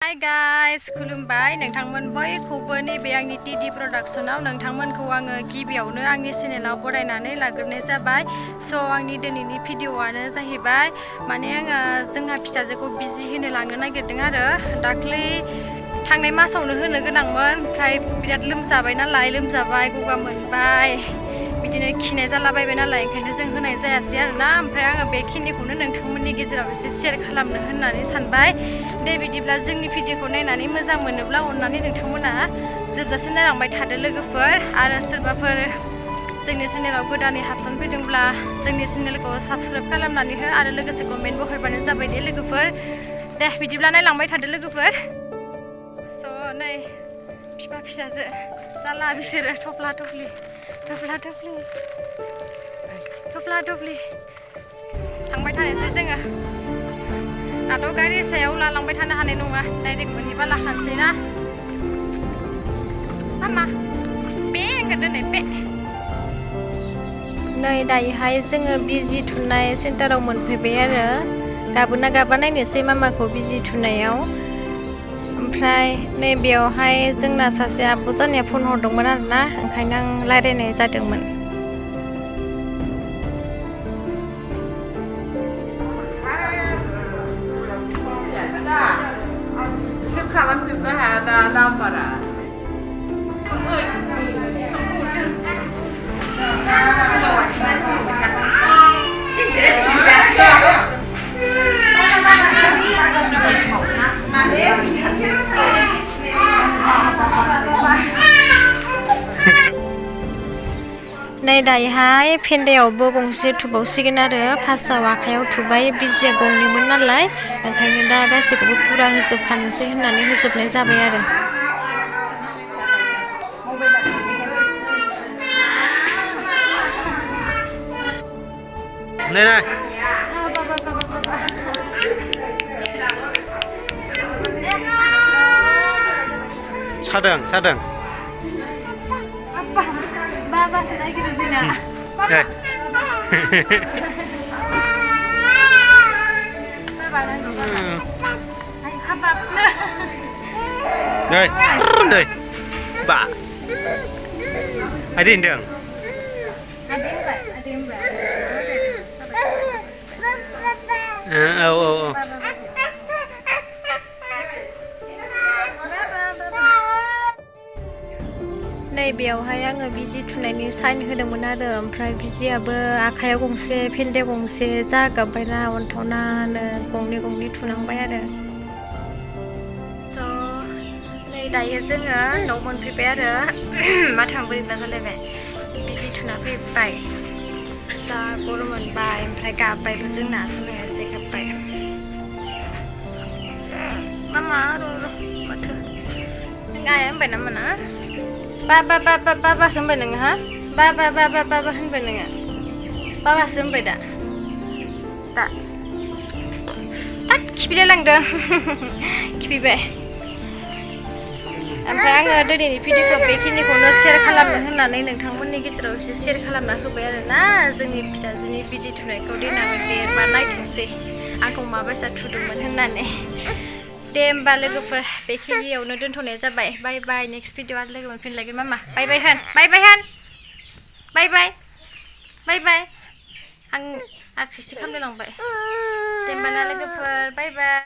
Hi guys खुलुमबाय नोंथांमोन बयखौबो नैबे आंनि टिडि प्रडाक्शनाव नोंथांमोनखौ आङो गिबियावनो आंनि चेनेलाव बरायनानै लाग्रोनाय जाबाय। स' आंनि दिनैनि भिडिअ'आनो जाहैबाय माने आङो जोंहा फिसाजोखौ बिजि होनो लांनो नागिरदों आरो दाख्लै थांनाय मासावनो होनो गोनांमोन ओमफ्राय बिराद लोमजाबाय नालाय लोमजाबाय गगा मोनबाय बिदिनो खिनाय जालाबायबाय नालाय ओंखायनो जों होनाय जायासै आरोना। ओमफ्राय आङो बेखिनिखौनो नोंथांमोननि गेजेराव एसे शेयार खालामनो होननानै सानबाय। दे बिदिब्ला जोंनि भिडिअ'खौ नायनानै मोजां मोनोब्ला अननानै नोंथांमोना जोबजासिम नायलांबाय थादो लोगोफोर। आरो सोरबाफोर जोंनि चेनेलाव गोदानै हाबसनफैदोंब्ला जोंनि चेनेलखौ साबस्क्राइब खालामनानै हो आरो लोगोसे कमेन्टबो हरबानो जाबाय दे लोगोफोर। दे बिदिब्ला नायलांबाय थादो लोगोफोर। स' नै बिफा फिसाजो जाला बिसोरो थफ्ला थफ्लि थांबाय थानोसै जोङो। दाथ' गारि सायाव लालांबाय थानो हानाय नङा डाइरेक्ट मोनहैबा लाखानोसै ना मामा बे होनगोन बे नै दायोहाय जोङो बिजि थुनाय सेन्टाराव मोनफैबाय आरो गाबोना गाबा नायनोसै मामाखौ बिजि थुनायाव। ओमफ्राय नै बेयावहाय जोंना सासे आब' जानाया फन हरदोंमोन आरोना ओंखायनो आं रायज्लायनाय जादोंमोन। खालामजोबनो हायाना नाम्बारा नै दायोहाय फेन्दायावबो गंसे थुबावसिगोन आरो फार्स्टआव आखायाव थुबाय बिजिया गंनैमोन नालाय ओंखायनो दा गासैखौबो फुरा होजोबखानोसै होननानै होजोबनाय जाबाय आरो। सादों बाबासो नागिरो जोंना बाबा नांगौ हाबाबनो नै बा आदै होनदों औ नै बेयावहाय आङो बिजि थुनायनि साइन होदोंमोन आरो ओमफ्राय बिजियाबो आखायाव गंसे फेन्दायाव गंसे जागाबबायना अन्थावनानो गंनै थुनांबाय आरो। स' नै दायो जोङो न'आव मोनफैबाय आरो माथाम बोरैबा जालायबाय बिजि थुना फैबाय जा गरम मोनबाय ओमफ्राय गाबबायबो जोंना सोलोंनो एसे गाबबाय मामा र' माथो नों आया होनबाय ना मोना बाबासो होनबाय नोङो हा बाबा होनबाय नोङो बाबासो होनबाय दा खिफिलाय लांदों खिफिबाय। ओमफ्राय आङो दिनैनि भिडिअखौ बेखिनिखौनो शेयार खालामनो होननानै नोंथांमोननि गेजेराव एसे शेयार खालामना होबाय आरोना जोंनि फिसाजोनि बिजि थुनायखौ देनां देरबा नायथोंसै आंखौ माबायसा थुदोंमोन होननानै। दे होमबा लोगोफोर बेखिनियावनो दोनथ'नाय जाबाय। बाय बाय नेक्स्ट भिडिअ आरो लोगो मोनफिनलायगोन मामा बाय बाय होन आं आर्टिस्ट खालामलायलांबाय। दे होमबा ना लोगोफोर बाय बाय।